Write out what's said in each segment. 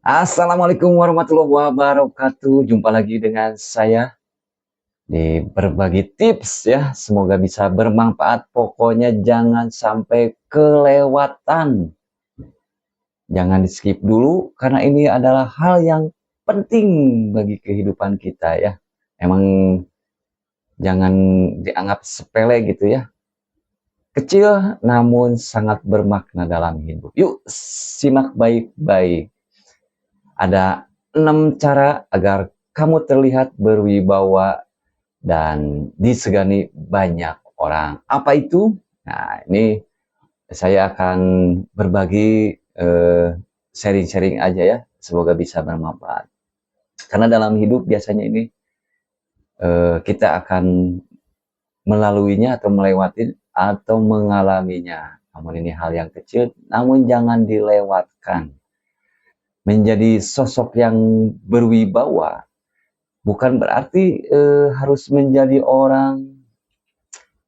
Assalamualaikum warahmatullahi wabarakatuh. Jumpa lagi dengan saya di berbagi tips ya. Semoga bisa bermanfaat. Pokoknya jangan sampai kelewatan. Jangan di skip dulu karena ini adalah hal yang penting bagi kehidupan kita ya. Emang jangan dianggap sepele gitu ya. Kecil namun sangat bermakna dalam hidup. Yuk simak baik-baik. Ada 6 cara agar kamu terlihat berwibawa dan disegani banyak orang. Apa itu? Nah, ini saya akan berbagi sharing-sharing aja ya. Semoga bisa bermanfaat. Karena dalam hidup biasanya ini kita akan melaluinya atau melewati atau mengalaminya. Namun ini hal yang kecil, namun jangan dilewatkan. Menjadi sosok yang berwibawa bukan berarti harus menjadi orang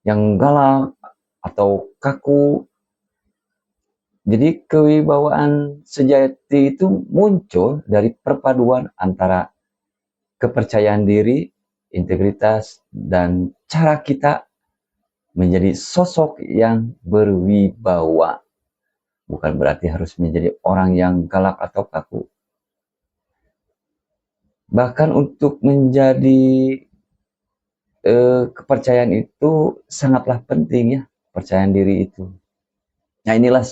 yang galak atau kaku. Jadi kewibawaan sejati itu muncul dari perpaduan antara kepercayaan diri, integritas, dan cara kita menjadi sosok yang berwibawa. Bukan berarti harus menjadi orang yang galak atau kaku. Bahkan untuk menjadi kepercayaan itu sangatlah penting ya, kepercayaan diri itu. Nah inilah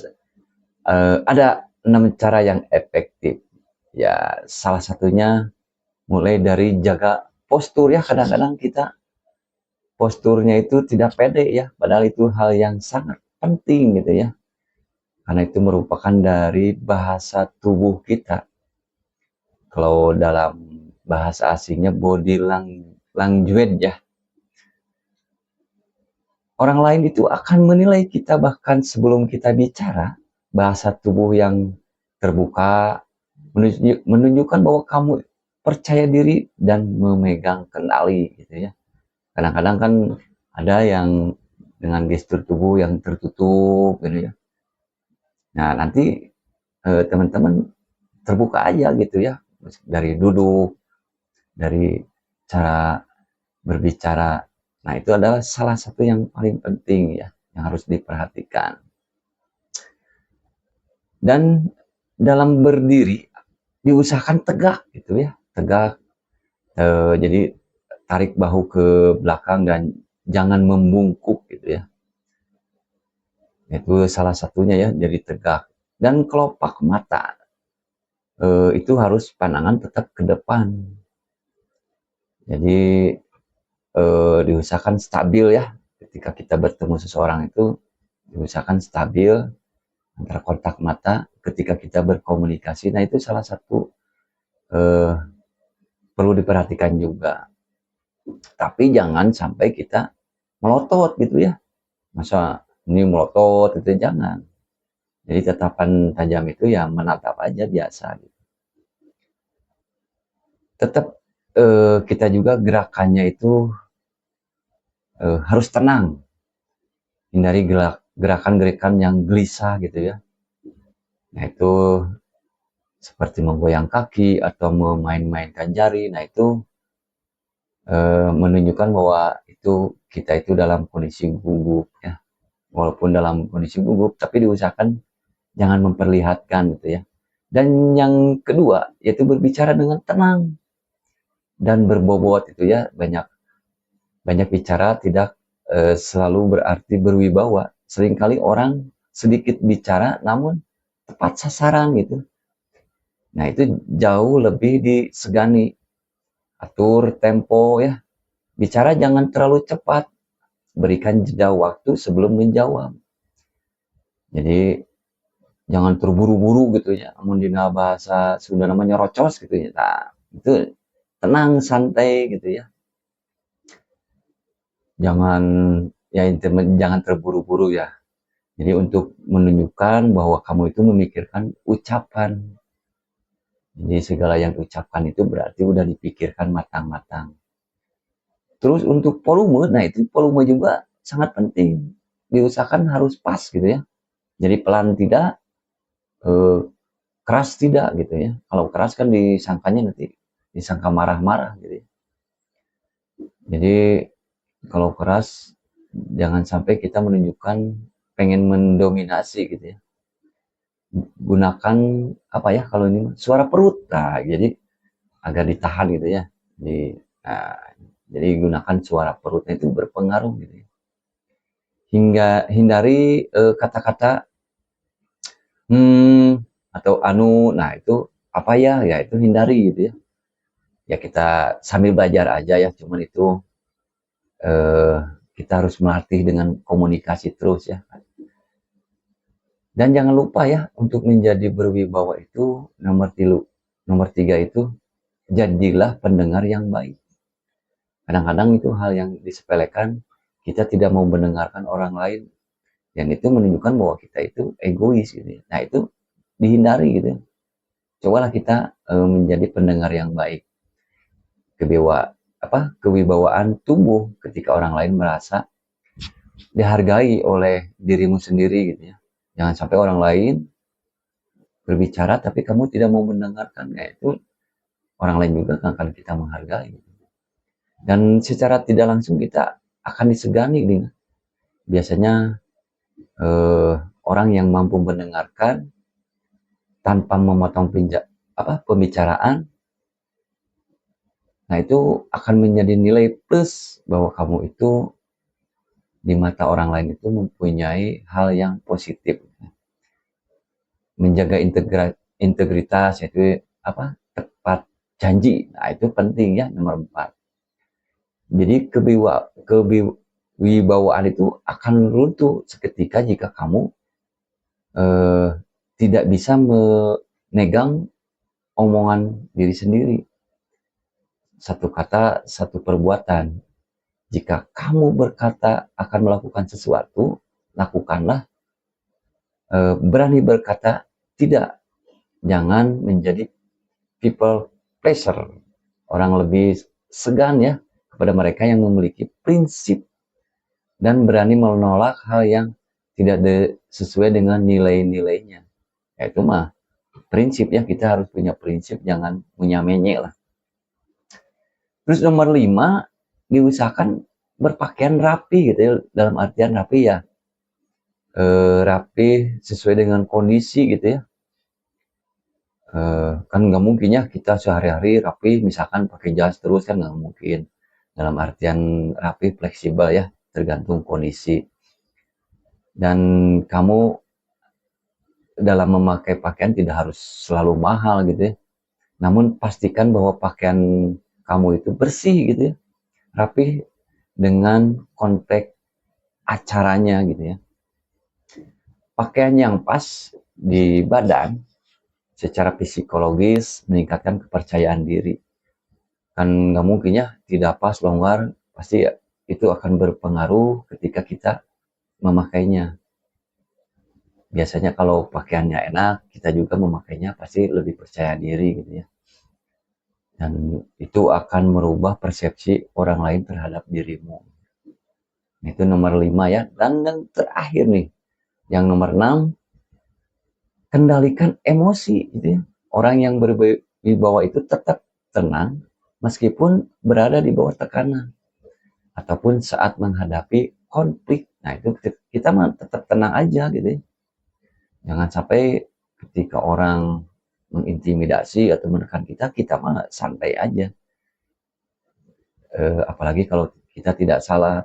ada 6 cara yang efektif. Ya salah satunya mulai dari jaga postur ya, kadang-kadang kita posturnya itu tidak pede ya, padahal itu hal yang sangat penting gitu ya. Karena itu merupakan dari bahasa tubuh kita. Kalau dalam bahasa asingnya body language ya. Orang lain itu akan menilai kita bahkan sebelum kita bicara. Bahasa tubuh yang terbuka menunjukkan bahwa kamu percaya diri dan memegang kendali gitu ya. Kadang-kadang kan ada yang dengan gestur tubuh yang tertutup gitu ya. Nah, nanti teman-teman terbuka aja gitu ya, dari duduk, dari cara berbicara. Nah, itu adalah salah satu yang paling penting ya, yang harus diperhatikan. Dan dalam berdiri diusahakan tegak gitu ya, tegak. Jadi tarik bahu ke belakang dan jangan membungkuk gitu ya. Itu salah satunya ya, jadi tegak. Dan kelopak mata itu harus pandangan tetap ke depan. Jadi diusahakan stabil ya. Ketika kita bertemu seseorang itu diusahakan stabil antara kontak mata ketika kita berkomunikasi. Nah itu salah satu eh, perlu diperhatikan juga. Tapi jangan sampai kita melotot gitu ya. Masa ini melotot itu jangan. Jadi tatapan tajam itu ya menatap aja biasa gitu. Tetap kita juga gerakannya itu harus tenang. Hindari gerakan-gerakan yang gelisah gitu ya. Nah itu seperti menggoyang kaki atau memain-mainkan jari. Nah itu menunjukkan bahwa itu kita itu dalam kondisi gugup ya. Walaupun dalam kondisi gugup, tapi diusahakan jangan memperlihatkan gitu ya. Dan yang kedua yaitu berbicara dengan tenang dan berbobot itu ya, banyak banyak bicara tidak selalu berarti berwibawa. Seringkali orang sedikit bicara namun tepat sasaran gitu. Nah itu jauh lebih disegani. Atur tempo ya. Bicara jangan terlalu cepat. Berikan jeda waktu sebelum menjawab. Jadi jangan terburu-buru gitu ya. Namun di bahasa Sunda namanya rocos gitu ya. Nah, itu tenang, santai gitu ya. Jangan ya intinya jangan terburu-buru ya. Jadi untuk menunjukkan bahwa kamu itu memikirkan ucapan. Jadi segala yang diucapkan itu berarti udah dipikirkan matang-matang. Terus untuk volume, nah itu volume juga sangat penting. Diusahakan harus pas gitu ya. Jadi pelan tidak, keras tidak gitu ya. Kalau keras kan disangkanya nanti disangka marah-marah gitu ya. Jadi kalau keras jangan sampai kita menunjukkan pengen mendominasi gitu ya. Gunakan apa ya kalau ini suara perut. Nah, jadi agar ditahan gitu ya. Nah, jadi gunakan suara perutnya itu berpengaruh gitu ya. Hingga hindari kata-kata atau anu. Nah, itu apa ya? Ya itu hindari gitu ya. Ya kita sambil belajar aja ya, cuman itu eh, kita harus melatih dengan komunikasi terus ya. Dan jangan lupa ya untuk menjadi berwibawa itu nomor tiga itu jadilah pendengar yang baik. Kadang-kadang itu hal yang disepelekan, kita tidak mau mendengarkan orang lain, dan itu menunjukkan bahwa kita itu egois gitu. Nah itu dihindari gitu. Cobalah kita menjadi pendengar yang baik. Kewibawaan tumbuh ketika orang lain merasa dihargai oleh dirimu sendiri gitu ya. Jangan sampai orang lain berbicara tapi kamu tidak mau mendengarkan. Nah, itu orang lain juga akan kita menghargai. Dan secara tidak langsung kita akan disegani dengan biasanya orang yang mampu mendengarkan tanpa memotong pembicaraan. Nah, itu akan menjadi nilai plus bahwa kamu itu di mata orang lain itu mempunyai hal yang positif. Menjaga integritas, yaitu tepat janji. Nah, itu penting ya, nomor 4. Jadi kewibawaan itu akan runtuh seketika jika kamu tidak bisa menegang omongan diri sendiri. Satu kata, satu perbuatan. Jika kamu berkata akan melakukan sesuatu, lakukanlah. Berani berkata tidak. Jangan menjadi people pleaser. Orang lebih segan ya kepada mereka yang memiliki prinsip dan berani menolak hal yang tidak sesuai dengan nilai-nilainya. Ya, itu mah prinsip ya, kita harus punya prinsip, jangan menyamenye lah. Terus nomor 5, diusahakan berpakaian rapi gitu ya, dalam artian rapi ya rapi sesuai dengan kondisi gitu ya. Kan nggak mungkin ya kita sehari-hari rapi misalkan pakai jas terus, kan nggak mungkin. Dalam artian rapi fleksibel ya, tergantung kondisi. Dan kamu dalam memakai pakaian tidak harus selalu mahal gitu ya, namun pastikan bahwa pakaian kamu itu bersih gitu ya, rapi dengan konteks acaranya gitu ya. Pakaian yang pas di badan secara psikologis meningkatkan kepercayaan diri. Kan nggak mungkin ya tidak pas, longgar, pasti ya, itu akan berpengaruh ketika kita memakainya. Biasanya kalau pakaiannya enak, kita juga memakainya pasti lebih percaya diri gitu ya. Dan itu akan merubah persepsi orang lain terhadap dirimu. Itu nomor 5 ya. Dan yang terakhir nih, yang nomor 6, kendalikan emosi gitu ya. Orang yang berwibawa itu tetap tenang meskipun berada di bawah tekanan ataupun saat menghadapi konflik. Nah, itu kita tetap tenang aja gitu ya. Jangan sampai ketika orang mengintimidasi atau menekan kita, kita mah santai aja. Apalagi kalau kita tidak salah.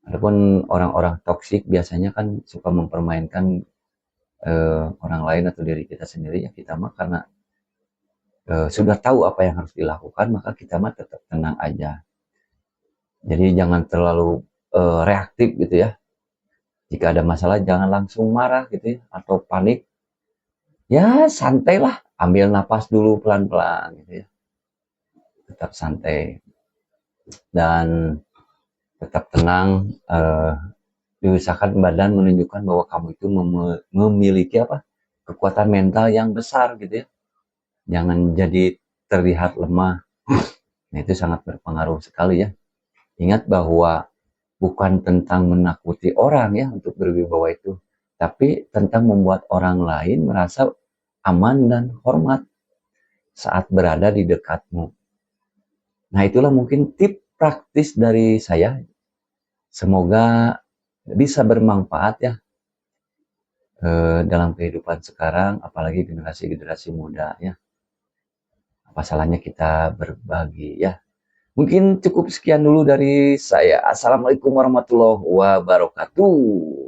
Adapun orang-orang toksik biasanya kan suka mempermainkan orang lain atau diri kita sendiri, ya kita mah karena sudah tahu apa yang harus dilakukan, maka kita mah tetap tenang aja. Jadi jangan terlalu reaktif gitu ya. Jika ada masalah jangan langsung marah gitu ya, atau panik. Ya santailah, ambil napas dulu pelan-pelan gitu ya. Tetap santai dan tetap tenang. Diusahakan badan menunjukkan bahwa kamu itu memiliki kekuatan mental yang besar gitu ya. Jangan jadi terlihat lemah. Nah, itu sangat berpengaruh sekali ya. Ingat bahwa bukan tentang menakuti orang ya untuk berwibawa itu, tapi tentang membuat orang lain merasa aman dan hormat saat berada di dekatmu. Nah, itulah mungkin tips praktis dari saya. Semoga bisa bermanfaat ya dalam kehidupan sekarang, apalagi generasi-generasi muda ya. Apa salahnya kita berbagi ya. Mungkin cukup sekian dulu dari saya. Assalamualaikum warahmatullahi wabarakatuh.